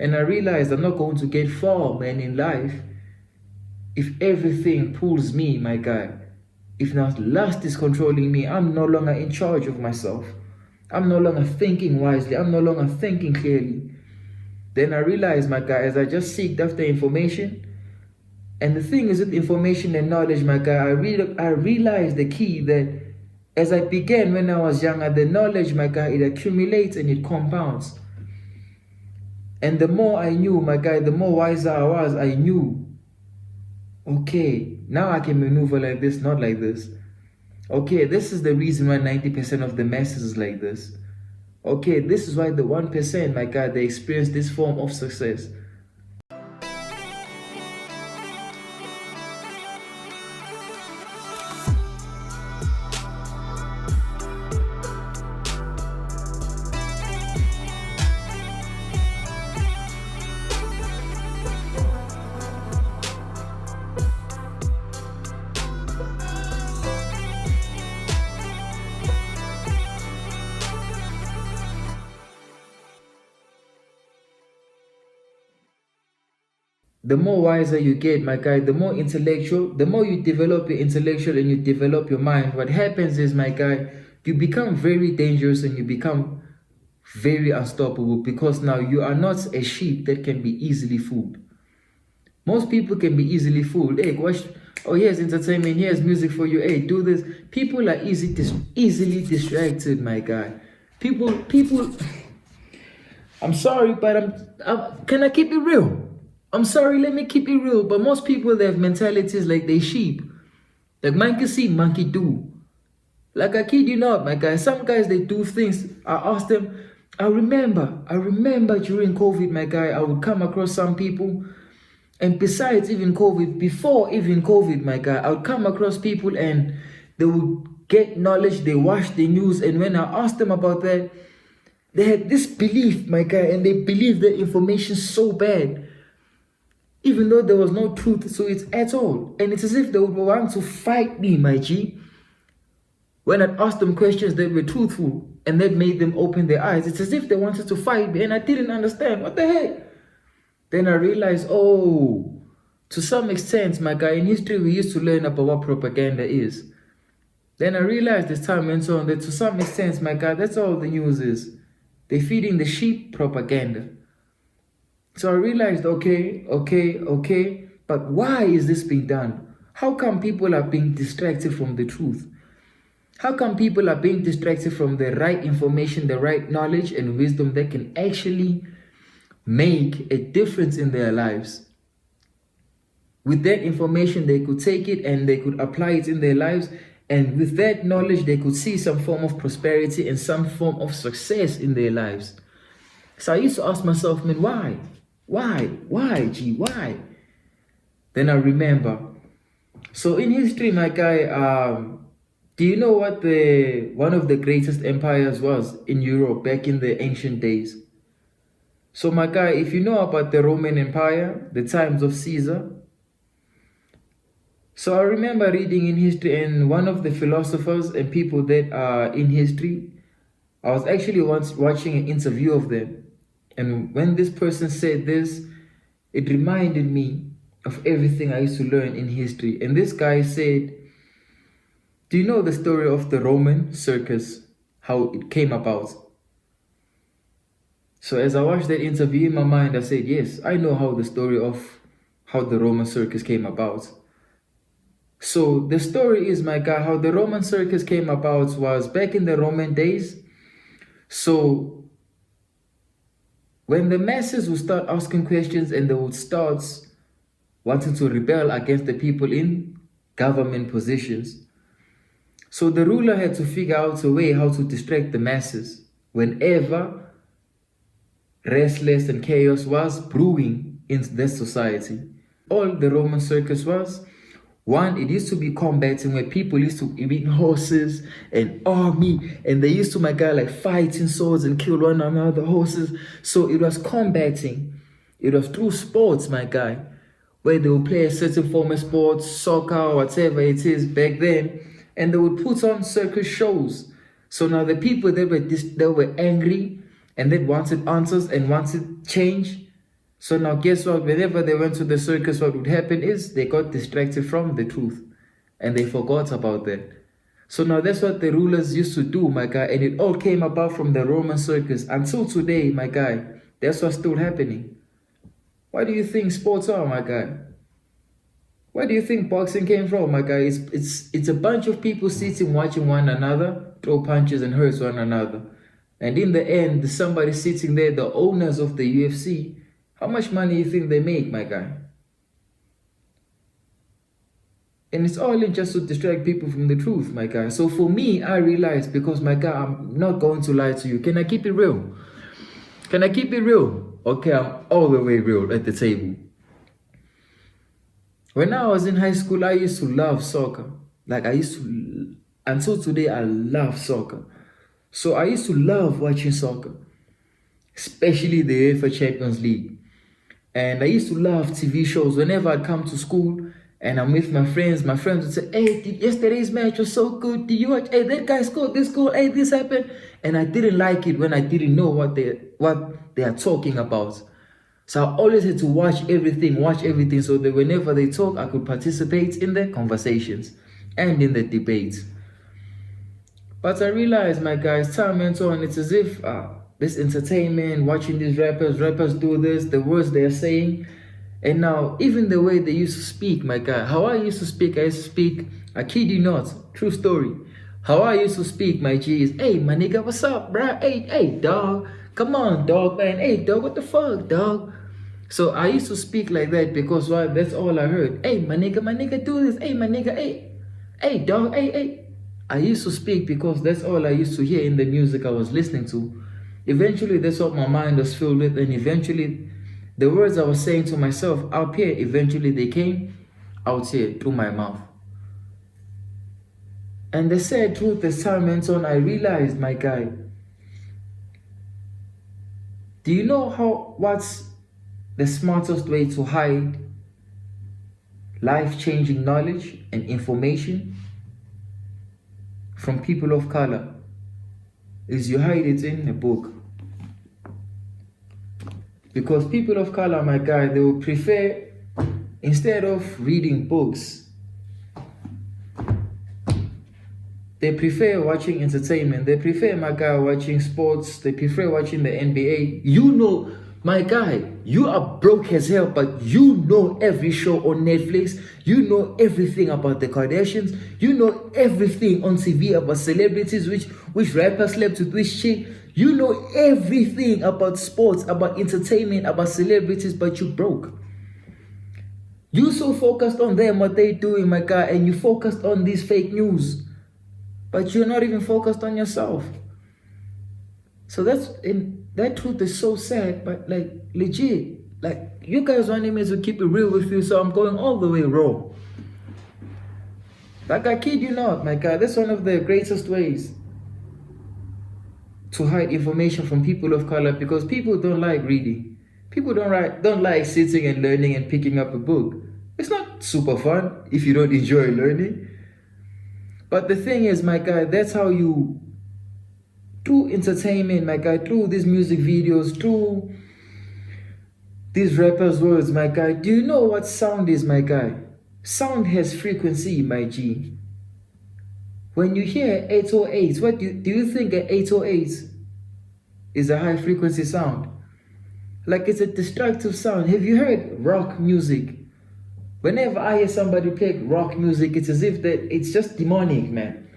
And I realized I'm not going to get far, man, in life if everything pulls me, my guy. If now lust is controlling me, I'm no longer in charge of myself. I'm no longer thinking wisely. I'm no longer thinking clearly. Then I realized, my guy, as I just seeked after information, and the thing is with information and knowledge, my guy, I realized the key that as I began when I was younger, the knowledge, my guy, it accumulates and it compounds. And the more I knew, my guy, the more wiser I knew, okay, now I can maneuver like this, not like this. Okay, this is the reason why 90% of the masses is like this. Okay, this is why the 1%, my guy, they experience this form of success. The more wiser you get, my guy, the more intellectual, the more you develop your intellectual and you develop your mind, what happens is, my guy, you become very dangerous and you become very unstoppable, because now you are not a sheep that can be easily fooled. Most people can be easily fooled. Hey, watch, oh, here's entertainment, here's music for you. Hey, do this. People are easily distracted, my guy. People, I'm sorry, but can I keep it real? I'm sorry, let me keep it real, but most people, they have mentalities like they sheep. Like monkey see, monkey do. Like I kid you not, my guy, some guys, they do things. I asked them, I remember during COVID, my guy, I would come across some people, and besides even COVID, before even COVID, my guy, I would come across people and they would get knowledge, they watch the news, and when I asked them about that, they had this belief, my guy, and they believed the information so bad, even though there was no truth to it at all. And it's as if they would want to fight me, my G. When I asked them questions that were truthful and that made them open their eyes, it's as if they wanted to fight me, and I didn't understand. What the heck? Then I realized, oh, to some extent, my guy, in history, we used to learn about what propaganda is. Then I realized as time went on that to some extent, my guy, that's all the news is. They're feeding the sheep propaganda. So I realized, okay, but why is this being done? How come people are being distracted from the truth? How come people are being distracted from the right information, the right knowledge and wisdom that can actually make a difference in their lives? With that information, they could take it and they could apply it in their lives. And with that knowledge, they could see some form of prosperity and some form of success in their lives. So I used to ask myself, man, why? Why, G, why? Then I remember. So in history, my guy, do you know what one of the greatest empires was in Europe back in the ancient days? So my guy, if you know about the Roman Empire, the times of Caesar. So I remember reading in history, and one of the philosophers and people that are in history, I was actually once watching an interview of them. And when this person said this, it reminded me of everything I used to learn in history. And this guy said, do you know the story of the Roman circus, how it came about? So as I watched that interview in my mind, I said, yes, I know how the story of how the Roman circus came about. So the story is, my guy, how the Roman circus came about was back in the Roman days. So when the masses would start asking questions and they would start wanting to rebel against the people in government positions, so the ruler had to figure out a way how to distract the masses whenever restlessness and chaos was brewing in that society. All the Roman circus was, one, it used to be combating, where people used to meet horses and army, and they used to, my guy, like fighting swords and kill one another horses. So it was combating. It was through sports, my guy, where they would play a certain form of sports, soccer, whatever it is back then, and they would put on circus shows. So now the people that were angry and that wanted answers and wanted change, So now guess what? Whenever they went to the circus, what would happen is they got distracted from the truth and they forgot about that. So now that's what the rulers used to do, my guy, and it all came about from the Roman circus. Until today, my guy, that's what's still happening. Why do you think sports are, my guy? Where do you think boxing came from, my guy? It's a bunch of people sitting watching one another throw punches and hurt one another. And in the end, somebody sitting there, the owners of the UFC, how much money do you think they make, my guy? And it's all in just to distract people from the truth, my guy. So for me, I realized, because, my guy, I'm not going to lie to you. Can I keep it real? Can I keep it real? Okay, I'm all the way real at the table. When I was in high school, I used to love soccer. Like, until today, I love soccer. So I used to love watching soccer, especially the UEFA Champions League. And I used to love TV shows. Whenever I'd come to school and I'm with my friends would say, hey, yesterday's match was so good. Did you watch? Hey, that guy scored this goal. Hey, this happened. And I didn't like it when I didn't know what they are talking about. So I always had to watch everything so that whenever they talk, I could participate in their conversations and in the debates. But I realized, my guys, time went on, it's as if this entertainment, watching these rappers do this, the words they're saying, and now even the way they used to speak, my guy, how I used to speak, I kid you not, true story. How I used to speak, my G, is, hey, my nigga, what's up, bruh? Hey, dog, come on, dog, man. Hey, dog, what the fuck, dog? So I used to speak like that because, why? That's all I heard. Hey, my nigga, do this. Hey, my nigga, hey, dog, hey. I used to speak because that's all I used to hear in the music I was listening to. Eventually, that's what my mind was filled with, and eventually, the words I was saying to myself up here, eventually they came out here through my mouth. And the sad truth, as time went on, I realized, my guy, do you know what's the smartest way to hide life-changing knowledge and information from people of color? Is you hide it in a book. Because people of color, my guy, they will prefer, instead of reading books, they prefer watching entertainment. They prefer, my guy, watching sports. They prefer watching the NBA. You know, my guy, you are broke as hell, but you know every show on Netflix. You know everything about the Kardashians. You know everything on TV about celebrities, which rapper slept with which chick. You know everything about sports, about entertainment, about celebrities, but you broke. You so focused on them, what they doing, my guy, and you focused on this fake news. But you're not even focused on yourself. So that truth is so sad, but like legit. Like, you guys wanted me to keep it real with you, so I'm going all the way raw. Like, I kid you not, my guy, that's one of the greatest ways to hide information from people of color, because people don't like reading. People don't like sitting and learning and picking up a book. It's not super fun if you don't enjoy learning. But the thing is, my guy, that's how you, through entertainment, my guy, through these music videos, through these rappers' words, my guy, do you know what sound is, my guy? Sound has frequency, my G. When you hear 808, what do you think an 808 is a high frequency sound? Like, it's a destructive sound. Have you heard rock music? Whenever I hear somebody play rock music, it's as if that it's just demonic, man.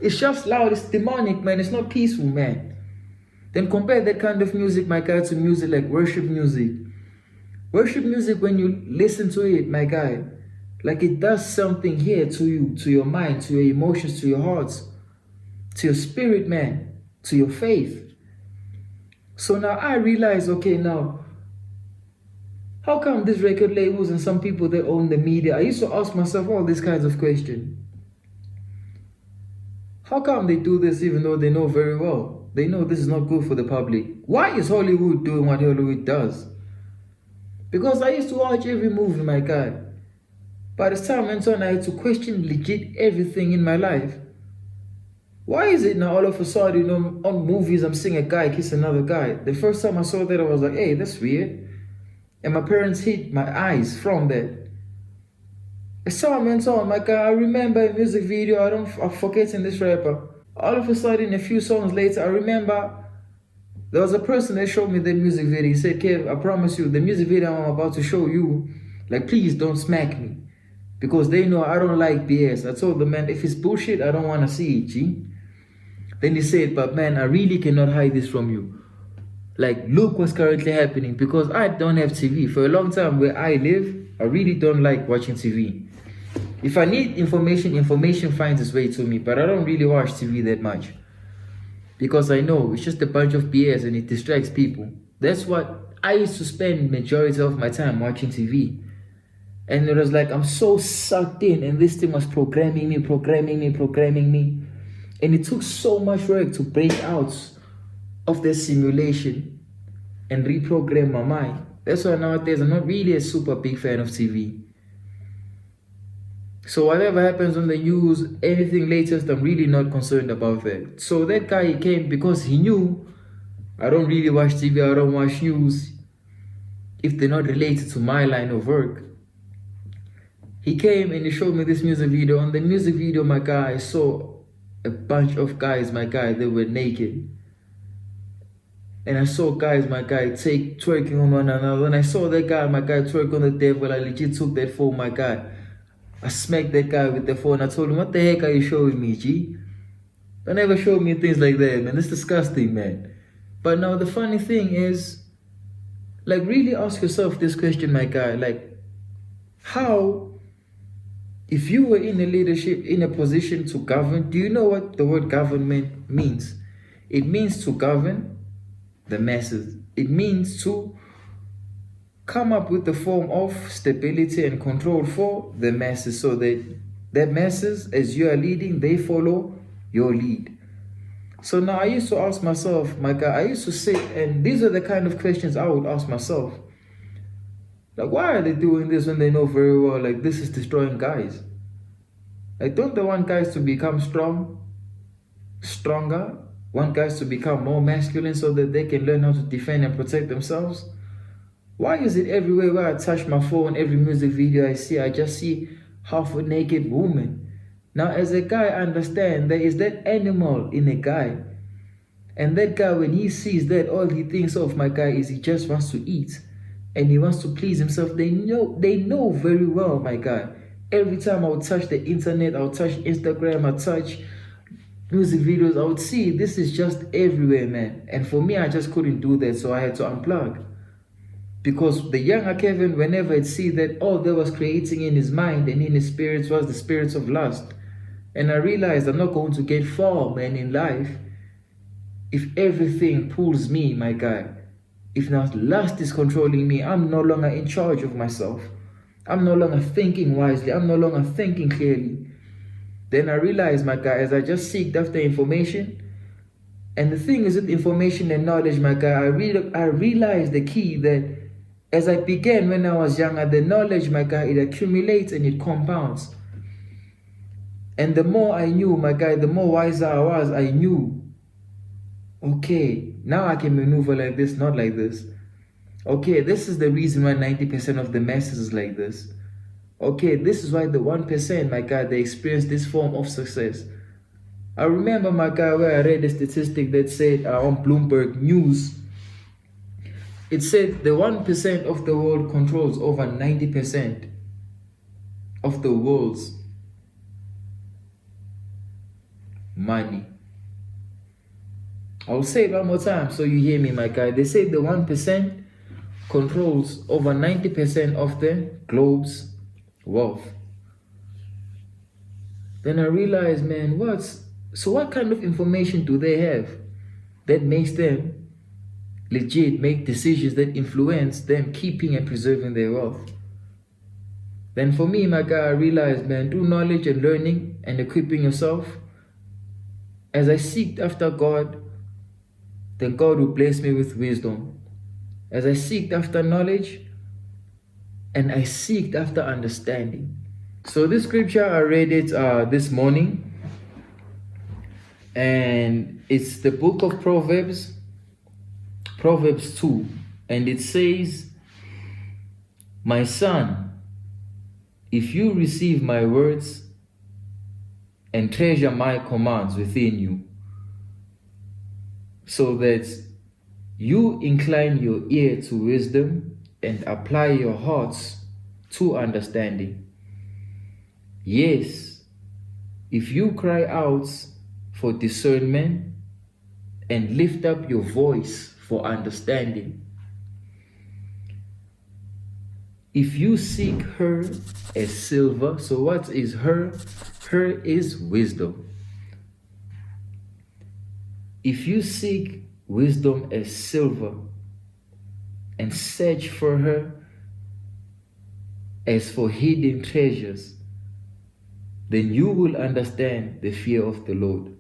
It's just loud, it's demonic, man. It's not peaceful, man. Then compare that kind of music, my guy, to music like worship music. Worship music, when you listen to it, my guy, like, it does something here to you, to your mind, to your emotions, to your hearts, to your spirit, man, to your faith. So now I realize, okay, now, how come these record labels and some people that own the media, I used to ask myself all these kinds of questions. How come they do this even though they know very well? They know this is not good for the public. Why is Hollywood doing what Hollywood does? Because I used to watch every movie, my guy. By the time went on, I had to question legit everything in my life. Why is it now all of a sudden, on movies I'm seeing a guy kiss another guy? The first time I saw that, I was like, hey, that's weird. And my parents hid my eyes from that. So on and so on. Like, I remember a music video, I'm forgetting this rapper. All of a sudden, a few songs later, I remember there was a person that showed me the music video. He said, Kev, I promise you, the music video I'm about to show you, like, please don't smack me. Because they know I don't like BS. I told the man, if it's bullshit, I don't want to see it, G. Then he said, but man, I really cannot hide this from you. Like, look what's currently happening. Because I don't have TV. For a long time where I live, I really don't like watching TV. If I need information, information finds its way to me. But I don't really watch TV that much. Because I know it's just a bunch of BS and it distracts people. That's what I used to spend majority of my time watching TV. And it was like, I'm so sucked in, and this thing was programming me. And it took so much work to break out of the simulation and reprogram my mind. That's why nowadays I'm not really a super big fan of TV. So whatever happens on the news, anything latest, I'm really not concerned about that. So that guy, he came because he knew I don't really watch TV, I don't watch news if they're not related to my line of work. He came and he showed me this music video. On the music video, my guy, I saw a bunch of guys, my guy, they were naked. And I saw guys, my guy, twerking on one another. When I saw that guy, my guy, twerk on the devil, I legit took that phone, my guy. I smacked that guy with the phone. I told him, what the heck are you showing me, G? Don't ever show me things like that, man. That's disgusting, man. But now the funny thing is, like, really ask yourself this question, my guy. Like, how, if you were in a leadership, in a position to govern, do you know what the word government means? It means to govern the masses. It means to come up with the form of stability and control for the masses, so that the masses, as you are leading, they follow your lead. So now I used to ask myself, my guy, I used to sit, and these are the kind of questions I would ask myself. Like, why are they doing this when they know very well, like, this is destroying guys? Like, don't they want guys to become stronger? Want guys to become more masculine so that they can learn how to defend and protect themselves? Why is it everywhere where I touch my phone, every music video I see, I just see half a naked woman? Now, as a guy, I understand there is that animal in a guy. And that guy, when he sees that, all he thinks of, my guy, is he just wants to eat. And he wants to please himself. They know very well, my guy. Every time I would touch the internet, I would touch Instagram, I would touch music videos, I would see this is just everywhere, man. And for me, I just couldn't do that, so I had to unplug. Because the younger Kevin, whenever I'd see that all that was creating in his mind and in his spirits was the spirits of lust. And I realized I'm not going to get far, man, in life if everything pulls me, my guy. If now lust is controlling me, I'm no longer in charge of myself. I'm no longer thinking wisely. I'm no longer thinking clearly. Then I realized, my guy, as I just seeked after information, and the thing is with information and knowledge, my guy, I realized the key that as I began when I was younger, the knowledge, my guy, it accumulates and it compounds. And the more I knew, my guy, the more wiser I was, I knew, okay, now I can maneuver like this, not like this. Okay, this is the reason why 90% of the masses is like this. Okay, this is why the 1%, my guy, they experience this form of success. I remember, my guy, where I read a statistic that said on Bloomberg News, it said the 1% of the world controls over 90% of the world's money. I'll say it one more time so you hear me, my guy. They say the 1% controls over 90% of the globe's wealth. Then I realized, man, what kind of information do they have that makes them legit make decisions that influence them keeping and preserving their wealth? Then for me, my guy, I realized, man, through knowledge and learning and equipping yourself, as I seeked after God, then God will bless me with wisdom. As I seeked after knowledge, and I seeked after understanding. So this scripture, I read it this morning. And it's the book of Proverbs, Proverbs 2, and it says, "My son, if you receive my words and treasure my commands within you, so that you incline your ear to wisdom and apply your hearts to understanding. Yes, if you cry out for discernment and lift up your voice for understanding. If you seek her as silver," so what is her? Her is wisdom. "If you seek wisdom as silver and search for her as for hidden treasures, then you will understand the fear of the Lord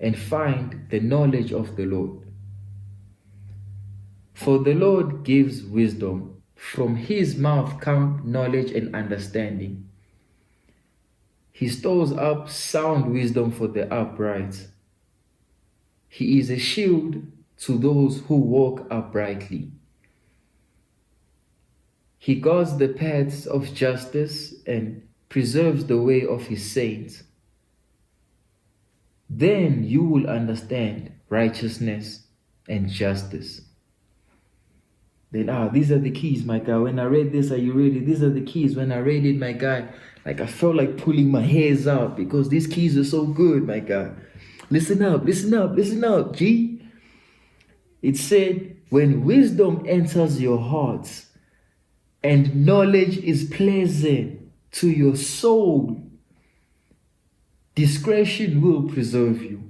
and find the knowledge of the Lord. For the Lord gives wisdom. From his mouth come knowledge and understanding. He stores up sound wisdom for the upright. He is a shield to those who walk uprightly. He guards the paths of justice and preserves the way of his saints. Then you will understand righteousness and justice." Then, these are the keys, my guy. When I read this, are you ready? These are the keys. When I read it, my guy, like I felt like pulling my hairs out because these keys are so good, my guy. Listen up, listen up, listen up, G. It said, "When wisdom enters your hearts and knowledge is pleasant to your soul, discretion will preserve you,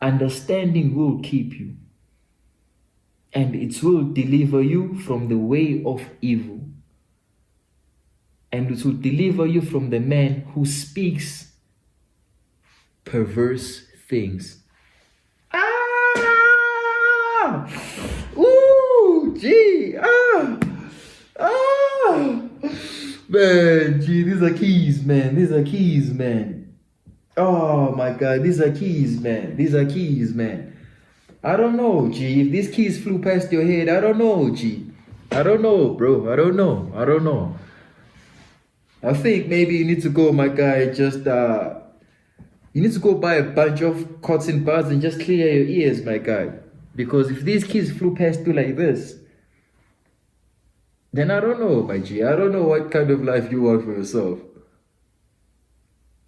understanding will keep you, and it will deliver you from the way of evil, and it will deliver you from the man who speaks perverse things." Ooh, gee, man, gee, these are keys, man. These are keys, man. Oh my God, these are keys, man. These are keys, man. I don't know, G. If these keys flew past your head, I don't know, G. I don't know, bro. I don't know. I don't know. I think maybe you need to go, my guy, just, you need to go buy a bunch of cotton buds and just clear your ears, my guy. Because if these keys flew past you like this, then I don't know, my G. I don't know what kind of life you want for yourself.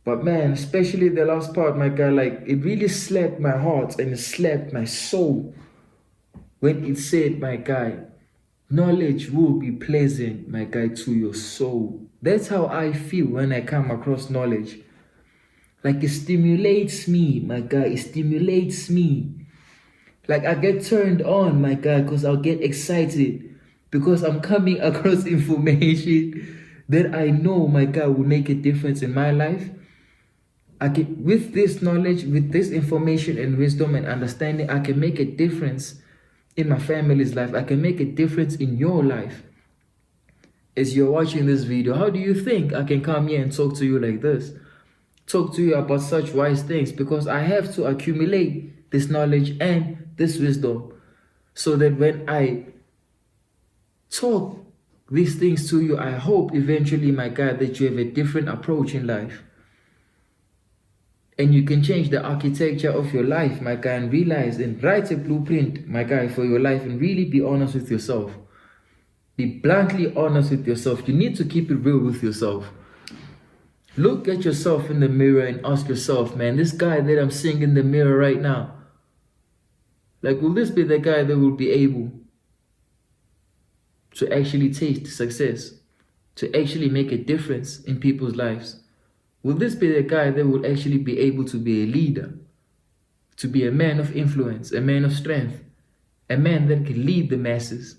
But man, especially the last part, my guy, like it really slapped my heart and it slapped my soul when it said, my guy, knowledge will be pleasant, my guy, to your soul. That's how I feel when I come across knowledge. Like it stimulates me, my guy, it stimulates me. Like I get turned on, my guy, because I'll get excited because I'm coming across information that I know, my guy, will make a difference in my life. With this knowledge, with this information and wisdom and understanding, I can make a difference in my family's life. I can make a difference in your life. As you're watching this video, how do you think I can come here and talk to you like this? Talk to you about such wise things, because I have to accumulate this knowledge and this wisdom so that when I talk these things to you, I hope eventually, my God, that you have a different approach in life. And you can change the architecture of your life, my guy, and realize and write a blueprint, my guy, for your life, and really be honest with yourself. Be bluntly honest with yourself. You need to keep it real with yourself. Look at yourself in the mirror and ask yourself, man, this guy that I'm seeing in the mirror right now, like, will this be the guy that will be able to actually taste success, to actually make a difference in people's lives? Will this be the guy that will actually be able to be a leader, to be a man of influence, a man of strength, a man that can lead the masses?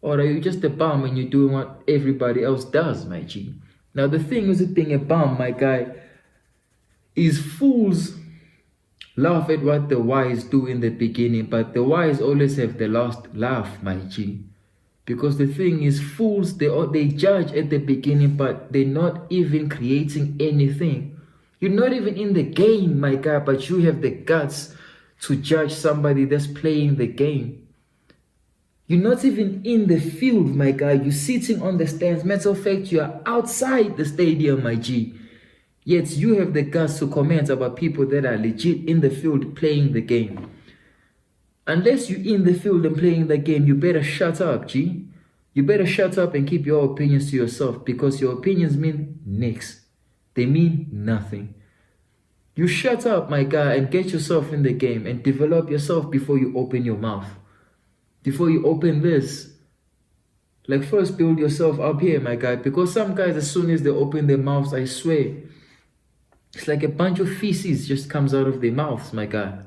Or are you just a bum and you're doing what everybody else does, my G? Now, the thing with being a bum, my guy, is fools laugh at what the wise do in the beginning, but the wise always have the last laugh, my G. Because the thing is, fools, they judge at the beginning, but they're not even creating anything. You're not even in the game, my guy, but you have the guts to judge somebody that's playing the game. You're not even in the field, my guy. You're sitting on the stands. Matter of fact, you are outside the stadium, my G. Yet you have the guts to comment about people that are legit in the field playing the game. Unless you're in the field and playing the game, you better shut up, G. You better shut up and keep your opinions to yourself, because your opinions mean nix. They mean nothing. You shut up, my guy, and get yourself in the game and develop yourself before you open your mouth. Before you open this. Like, first build yourself up here, my guy, because some guys, as soon as they open their mouths, I swear, it's like a bunch of feces just comes out of their mouths, my guy.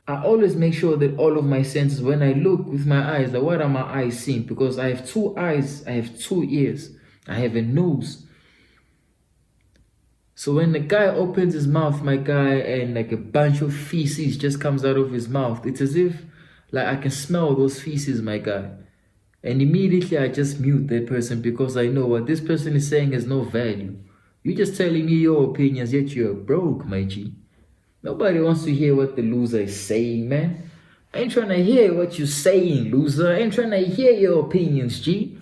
I always make sure that all of my senses, when I look with my eyes, like what are my eyes seeing? Because I have 2 eyes, I have 2 ears, I have a nose. So when the guy opens his mouth, my guy, and like a bunch of feces just comes out of his mouth, it's as if like I can smell those feces, my guy. And immediately I just mute that person, because I know what this person is saying has no value. You're just telling me your opinions, yet you're broke, my G. Nobody wants to hear what the loser is saying, man. I ain't trying to hear what you're saying, loser. I ain't trying to hear your opinions, G.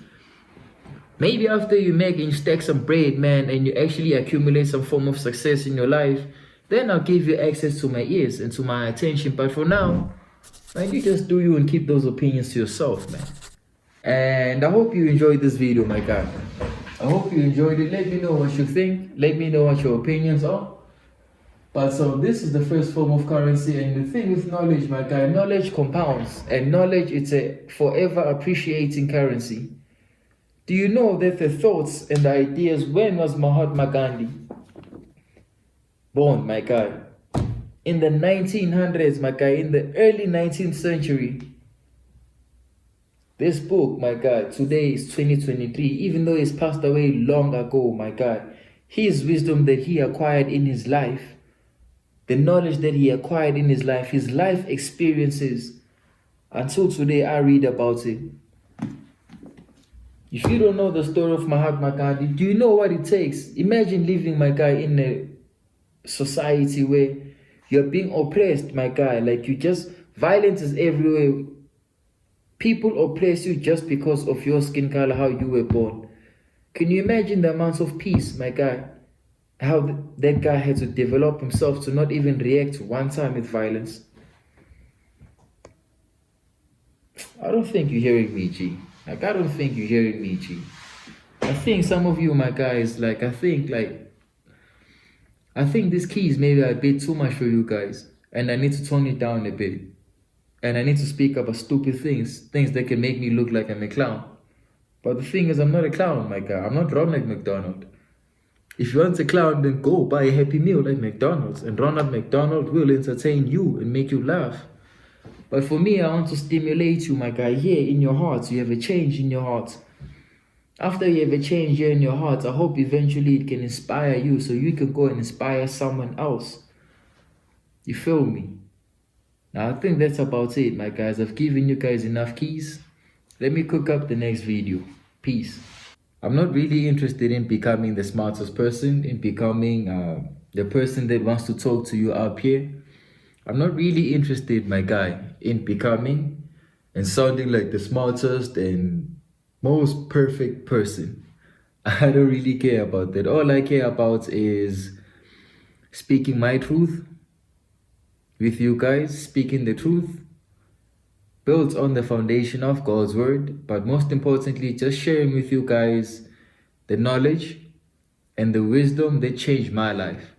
Maybe after you make and you stack some bread, man, and you actually accumulate some form of success in your life, then I'll give you access to my ears and to my attention. But for now, man, you just do you and keep those opinions to yourself, man. And I hope you enjoyed this video, my guy. I hope you enjoyed it. Let me know what you think. Let me know what your opinions are. But so this is the first form of currency, and the thing with knowledge, my guy, knowledge compounds, and knowledge, it's a forever appreciating currency. Do you know that the thoughts and the ideas, when was Mahatma Gandhi born, my guy? In the 1900s, my guy, in the early 19th century. This book, my guy, today is 2023, even though he's passed away long ago, my guy, his wisdom that he acquired in his life, the knowledge that he acquired in his life experiences, until today I read about it. If you don't know the story of Mahatma Gandhi, do you know what it takes? Imagine living, my guy, in a society where you're being oppressed, my guy, like violence is everywhere. People oppress you just because of your skin color, how you were born. Can you imagine the amounts of peace, my guy? How that guy had to develop himself to not even react one time with violence. I don't think you're hearing me, G. Like, I don't think you're hearing me, G. I think some of you, my guys, like, I think these keys maybe are a bit too much for you guys. And I need to tone it down a bit. And I need to speak about stupid things that can make me look like I'm a clown. But the thing is, I'm not a clown, my guy. I'm not Ronald McDonald. If you want a clown, then go buy a Happy Meal at McDonald's, and Ronald McDonald will entertain you and make you laugh. But for me, I want to stimulate you, my guy, here in your heart. You have a change in your heart. After you have a change here in your heart, I hope eventually it can inspire you so you can go and inspire someone else. You feel me? Now, I think that's about it, my guys. I've given you guys enough keys. Let me cook up the next video. Peace. I'm not really interested in becoming the smartest person, in becoming the person that wants to talk to you up here. I'm not really interested, my guy, in becoming and sounding like the smartest and most perfect person. I don't really care about that. All I care about is speaking my truth with you guys, speaking the truth, built on the foundation of God's word, but most importantly, just sharing with you guys the knowledge and the wisdom that changed my life.